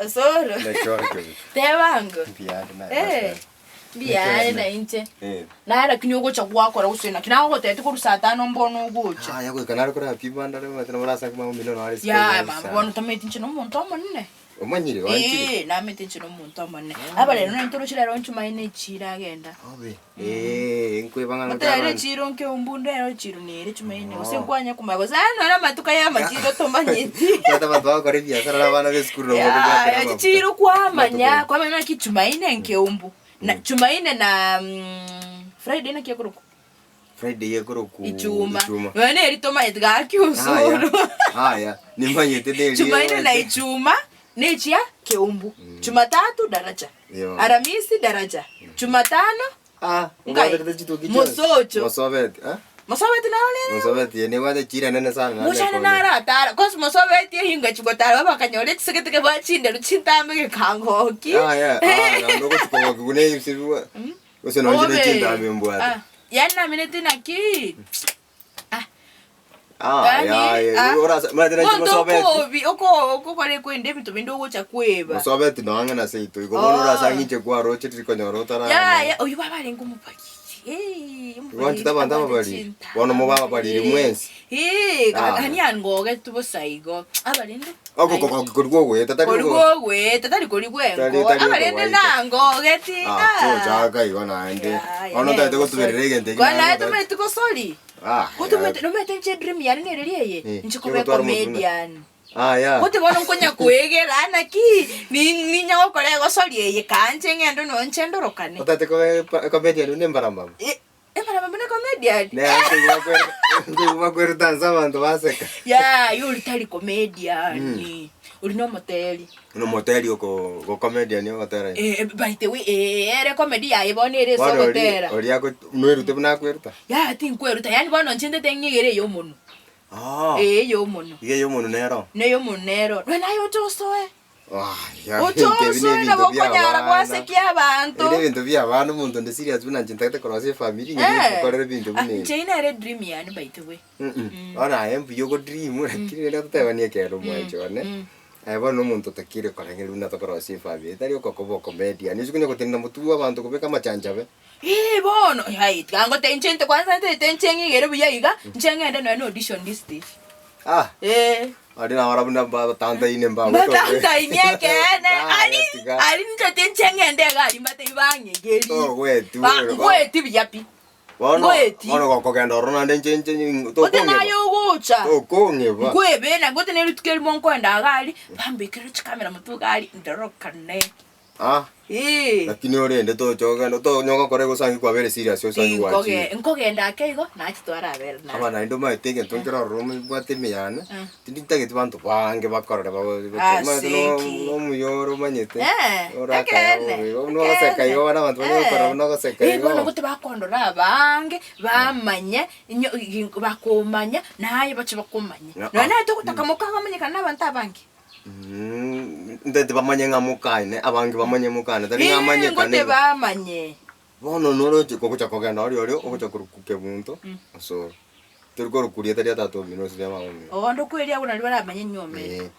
Soro. Nachoke. Tewangu. Biade na. Biade na inche. Naira kinyogo cha gwakora usena. Kinago tete ko saa 5 mbono ugucha. Ah, yako kana ko pibanda le matana marasa kuma milioni wale. Ya, mama bono tamete inche no muntu amanne. Omanyire wanchire. Na mete inche no muntu amanne. Abale no ntoro chira ronchu maine chira agenda. Obe. Nkwe bangana. Mutare chiro nke umbunde ro chiro nere chumaine. Usenkwanya kumago. Sana na matuka ya machiro tombanyiti. Tata batwa kore biashara abana beskuru no bogo. Ya chiro kwamanya, kwamanya kichumaine nke umbu. Na chumaine na Friday na kiyakoroku. Friday yakoroku. Ichuma. Wane eritoma etga kyusoro. Haya, nimanyete deli. Chumaine na ichuma. Nechia keumbu. Jumatatu daraja. Aramisi daraja. Jumatano Mosocho. Mosoveti, Mosoveti na ole. Mosoveti ne wade chira nene sana. Mushana nara tara. Cos Mosoveti hinga chugotara baba kanyole tsekete ke bachinde ruchintambe ke kangoki. No kuchukwa kune yisiwa. Ose no jine chintambe mbwata. Yana minute na ki. Ora madera Mosoveti. Oko kore kwende bitu bindogo cha kweba. Mosoveti no angana seito. Ikono ora sangiche kwa roche tikonyoro tara. Ya, oyu baba lengo mupaki. Wanti tabanda babali. Wono mubaba bali mwensi. Kani angoge tubo saigo. Abalende. Oko korigwe tatari. Korigwe tatari korigwe. Abalende nangoge ti. Chaka igona ande. Ono tate ko tuberege ndege. Kwana tumete ko soli. Ko tumete no mete nche dream yani nereliye. Nchiko be comedian. Kote bono nkonya kuegera anaki ni nyago kore go soli ye kanje ngendo no nchendo rokane. Tate ko comedian ne mbaramba. Mbaramba ne comedian. Ne ante danza bantu baseka. Ya, yuli tali comedian. Uri no moteli. No moteli go comedian yo tera. By the way, ere comedian ibone ere so tera. Ori yako nueru te bana kwerta. Ya, tinkweruta yani bono nchende tengigere yo muno. Yo muno. Ige yo muno nero. Ne yo muno nero. Wena yo tosoe. Ya. Otosoe na bokonyara kwase kia bantu. Ere bintu bya abantu muntu ndi serious buna nchintete korose family ngi korere bintu bune. China ere dream yani by the way. Ora embu yo go dream rakire le tatebanie kero mwacho ne. Bono muntu takire korengera buna tokorose family. Tari okokobo comedian. Nisukunya kutinda mutu abantu kubeka machanja be. Bono, hai, kango tenchente kwanza tenchengi gere buyayiga, nchengende no audition this day. Adina warabunda ba tanta ine ba. Tanta ine kene. Ali nta tenchengende gali mbate ibange geri. Weti biyapi. Wono ko kendo rona ndenchenche to. Otena yo gocha. To konge ba. Kwebe na ngote ne lutukeli monko enda gali, bambe kero chikamera mutu gali ndorokane. Lakini orende to choga no to nyoga kore gosangi kwa bere serious osangi wachi. Nkogenda keigo na chitwara bere na. Abana ndo mai tege tonkera romo bwate miyana. Tindintage tibantu bange bakorora babo. No muyoro manyete. Ora ka. No seka yo bana bantu bakora no seka yo. Bono gute bakondora bange bamanye bakomanya naye bache bakomanya. None to kutakamuka ngamanyika nabantu abange. Ndete bamanye ngamukane abangi bamanye mukane tari ngamanye kane ngote bamanye bono noro chiko kucha kogenda ori okucha kurukuke bunto so turiko kuria tari atato mino sile maumi ndo kweli abuna ali baramanye nyome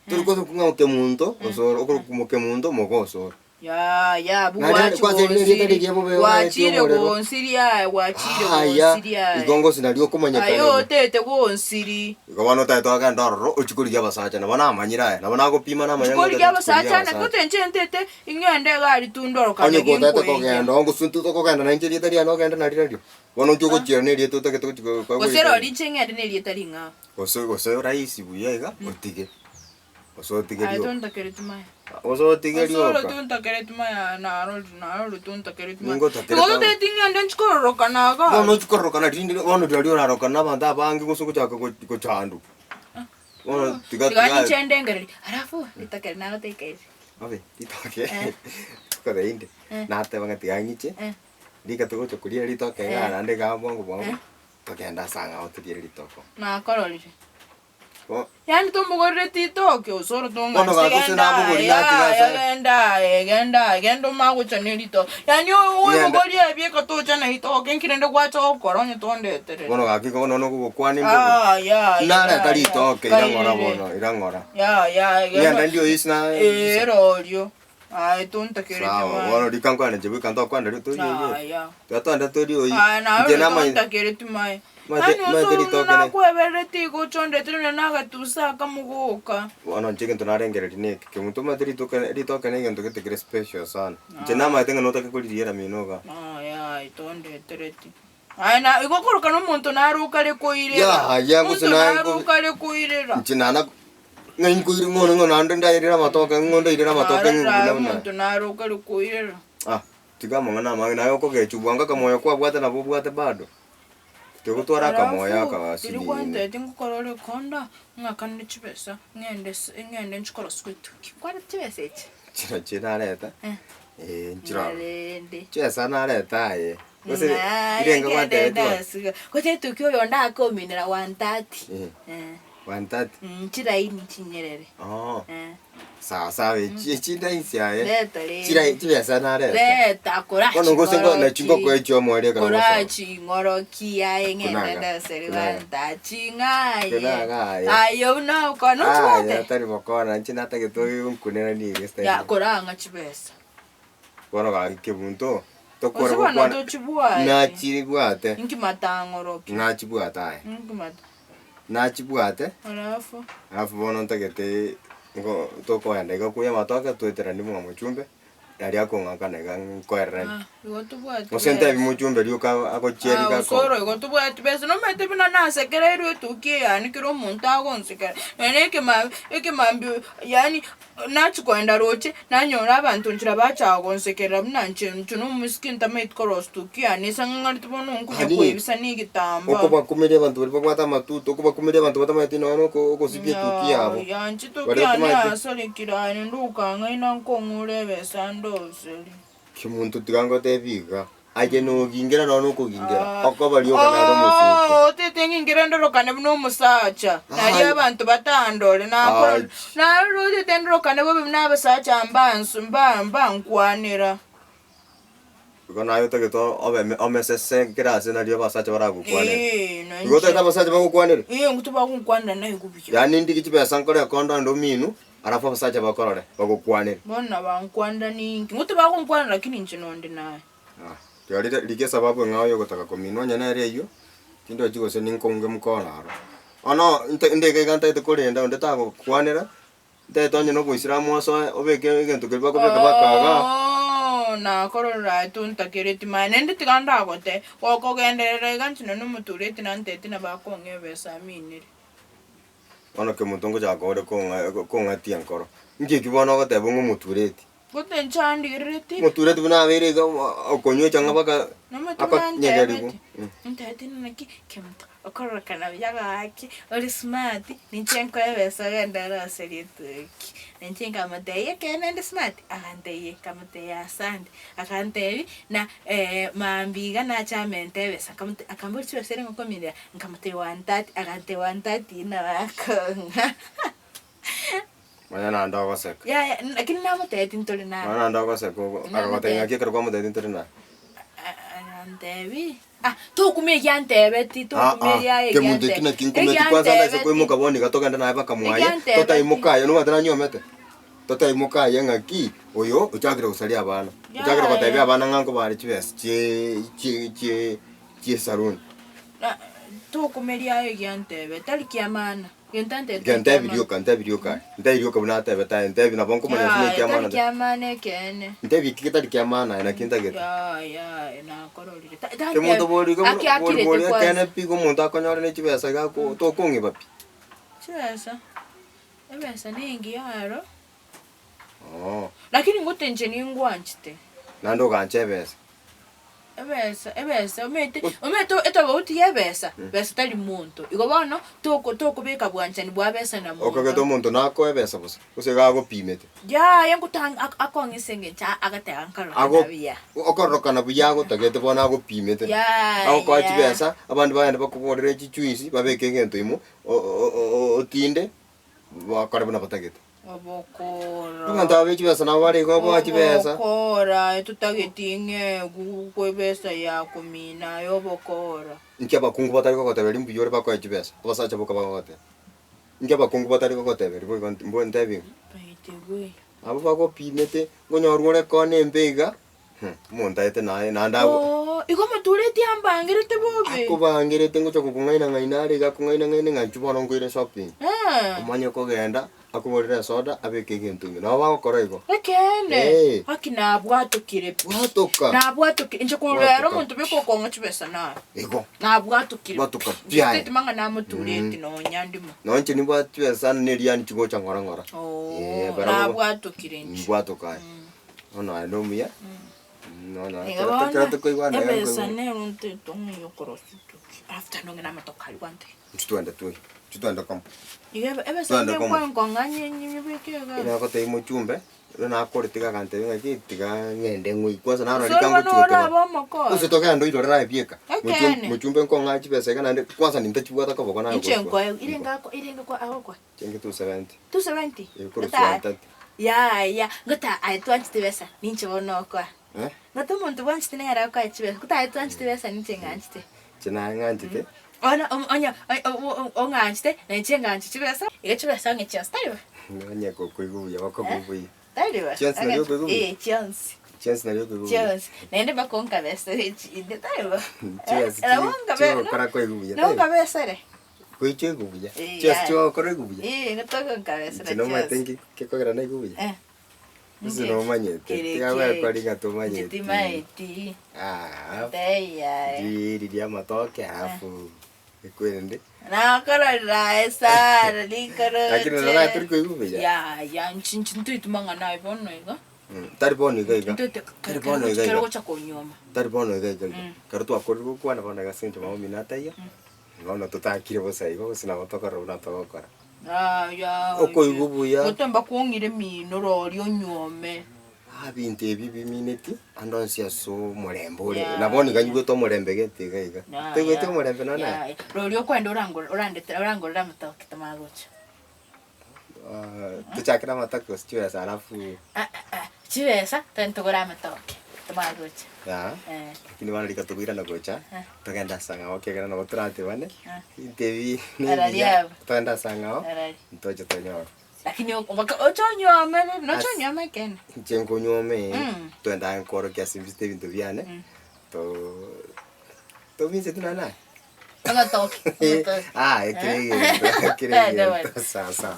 turiko kunga munto so okumuke munto mogoso ya buwachi wachire gonsiria igongo sinalio kumanya kana ayo tete gonsiri igobano taito agenda ro uchikuri yabasacha na bana amanyira na bana gopima na amanya uchikuri yabasacha na kotenchentete ingende gali tundoro kana ngwe onye kotete kogenda ongo suntu to kogenda na injiri tari ano genda na radio bono chuko chira ne rieto take to ko gosero lichengende ne rietari nga gosero raisi buyega otige oso tige rio ayo ndakere tumaya oso tige rio oso tuntakere tumaya na ro tuntakere tumaya ngoto te tinga ndanchikoro kana ga no chikoro kana tindi ono radio na ro kana banda bangi kusuku chaka ko chandu ono tiga chende ngari alafu nitakere na teke abe titake ko de inde na te banga tiangiche dika to ko kuria ritoke ga ande ga bongo bongo to kenda sanga o tirie ritoko na koroli Yani tumugore titoke usoro tonga. Kono gakusina bugori genda magu chanelito. Yani uwe bugori ebye katocha na itoke nkirende kwacha okoronye tondetere. Kono gaki kono no kukwani mbugo. Ya. Nara tali itoke irangora bono irangora. Ya. Yanda ndio isna. Rolio. Ai tonta kere chama. Wono dikankwana jebu kanto kwanda to ye. Ya. Tatanda to dio yi. Jena tonta kere tumai. Na kuebereti gochonde tene naga tusaka mugoka. Wono chicken to narengere dine ke muntu madri to ne ngento ke te special sana. Jena ma tenga nota ke kulira minoga. Ya itonde tereti. Na igokoro kana muntu naruka le koirera. Ya kusina naruka le koirera. Jinana ngain kuiri ngono nanda irira matoka ngondo irira matoka ngina muntu naruka le koirera. Tiga mangana mangana yoko ke chubwanga kamoyo kwa bwata na bwata bado. Tegutwara kamoya kawasini. Irikwante tingukorore konda ngakande chibesa ngende nchikoro swetu. Kwara chibesa ichi. Chira leta. Chira. Chesa na leta ye. Kose irenga kwate eto. Kote tukio yonda kominira 130. 130. Chira ini chinyerere. Sasa we chinda insia ye. Leta. Chira na leta. Leta kora. Kono ngosengo na chingo kwa echo mwere kana. Kora chingoro kia ngenda serivanta chinga ye. Ayo na kono chwate. Ya tari mokona nchina take to unkunera ni gesta. Ya kora nga chibesa. Kono ga kebunto. Tokora kwa na chibua. Na chibwate. Inki matangoroki. Na chibwata. Inki mat. Na chibwate. Alafu bono ntakete ngo toko yanda gakuya matoka twetera ndi mu chumbe yari akonga nega nkoerera. Osente bimuchumbe lyuka akocheri kako. Soro igotubwa tibese no mete bina nasekerero tukie yani kiro muntu agonsekera. Eke mambi yani nachikwenda roche nanyora abantu nchira bachagonsekera binanche nchuno muskin tamait koros tukie yani sangari tubono nkuja kwebisa nigitamba. Okuba kumire abantu bali bakwata matuto okuba kumire abantu batamati no ko sipie tukie abo. Yanchi tukie ani asalikira ni nduka ngaina nkongure besando. Kimuntu tigango tebiga aje no gingira no kugingira okobali okana musuko tetengi ngira ndoro kana no musacha nari abantu batandole na rudi tendro kana bo bimna basacha mbansu mbamba nkwanira Kona ayo take to omesese grase na dio basacha baragukwanira Igote ta basacha bagukwanira ngutuba kunkwanira nayo kubikira Yani ndiki chipesa nkore kondo ndo minu arafa basacha bakorore bagukwanira Bona bankwanda ningi ngutuba kunkwanira lakini nchinondi naye Yari like sababu ngao yo gotaka komino nyana ere yo tindo chigose ninkonge mukona Ono ndeke ganta ite korenda onde tago kwanira te tonye no kuislamu aso obeke gento kelba kobeka bakaga na korora tunta kireti manende tiganda gote koko genderere ganchino no mutureti nanteti na bakonge besa minire Ono ke mutongo jakore konga tiankoro nje kibono gote bongo mutureti Gote nchandi ireti mutureti buna vere ga okonyo changa baka akanyegerigo ntati naki kemta okoro kana yaga aki ori smart nichenko ebesa gendara serietuki nichenka mateye kenende smart akanteye kamate asante akanteye na mambiga na chamente ebesa kamate akambuchi besere ngokomira nkamate 130 akante 130 na bakonga Mañana ando goseko. Ya, lakini namo tete ntoli na. Mañana ando goseko. Akagotenga ki kero kwamo tete ntoli na. Antevi. Tu kumie yantebe ti tu kumie ya yante. Ke mundu kina kinkume tikwanza na seko imoka boni gatoka ndana aba kamwaye. Tota imoka yo no batana nyomete. Tota imoka yenga ki oyo uchakira usali abana. Uchakira kwatabi abana ngango bari chibes. Che salon. Tu kumie ya yantebe tali kiamana. Gante video ka. Nte video ka buna ta beta nte bina bonko mane sine kiamana. Kiamana kene. Nte viki ta kiamana na kinta geta. Ya na koroli. Ke mundo bori ko bori kene pigo mundo akonyore ne chibesa ga ko to kongi bapi. Chibesa. Ebesa ningi yaro. Lakini ngote nje ni ngwanchite. Nando ganche besa. ebesa umete etoba uti yebesa besa tali muntu igobano toko beka bwanchani bwa besa na muntu okageto muntu nako ebesa busa usega pimete ya yankutang akongise cha agatega nkaro nabiya okorokana buyago tagete bona pimete ako kwa chibesa abandu bayenda bakugorera chichuisi babeke ngento imo otinde bakora bona batagete obokora nganta bechibesa na bari go bwa chibesa obokora tutagetinge kwebesa ya kumina yobokora nke abakungu batari kokotebera imbuyore bakoye chibesa basacha boka bagote nke abakungu batari kokotebera mbo ntebi baitebwe abo bagopimete ngonyorure kone mbega montaete naye nandago igoma tureti ambangirete bobe akubangirete ngocho kungaina ari gakungaina ngachubono ngoire shopping umanye kogenda akuborera soda abeke gintungi no bagokora igo ekene akina bwatukire bwatoka na bwatukire nje kurero muntu biko konga chibesa na igo na bwatukire bwatuka pya tete manga na mutureti no nyandimo no nche ni bwatwesa neriani chigo changora ngora na bwatukire nje bwatoka ono anomuya no kata koigwana ebesa ne unte tongi yokorosutu after no ngena matokali wante chitwenda kampo ebesa ne kwanganye nyibekega ina ko te muchumbe na akoritiga kante ngitiga ngende ngui kwanza na ralikangu chuto usitoka ndo idora bieka muchumbe nkonga chibesa kana ndi kwanza nintachibwata ko bokona ichenko irenga kwa akwa chenge 270 270 ya ngata aitwanchite besa ninchono kwa ngato muntu wanchite nera kwa chibesa kuta aitwanchite besa nichenganchite chena nganchite onya onganchite nichenganchite besa igechibesa ngechastaiwa nanye kokuiguya bakokuiguya taiwa chance na yoko chance na yoko chance nende bakonka besa inde taiwa chance para koiguya no kabesa re kuiche gubuya chance kore gubuya ngatoka kabesa chino matengi kekogera na gubuya Zino manyete. Tiawe kwari gatumanyete. Timaiti. Teya. Diria matoke afu. Ikwende. Na kara esa, likara. Lakini na turi kuigubeya. Ya nchintu itumanga na ibono iga. Tari bono iga. Tari bono iga. Kero cha konyoma. Tari bono iga. Karo tu akuru kwana bana gasinje mama minata ya. Ngona tutakire bosa igo sina matoka rona tokora. Ya. Okoigubuya. Otemba kuongire mino rori onyome. Binte bibi mineti andonsia so murembure naboni ganyugo to murembe gete gaiga tegwete murembe nona rori okwenda urangorera matoke tamagocha tuchakira matako chiwesa alafu chiwesa tentogora matoke tamagocha lakini wana likatubira na gocha tugenda sanga okegera na botrate bane intevi tugenda sanga ntoje tonyo lakini ochonyome no chonyome ken chengo nyome twenda enkoro kya simbiste bintu byane to minse tunana aga toki ekirege sasa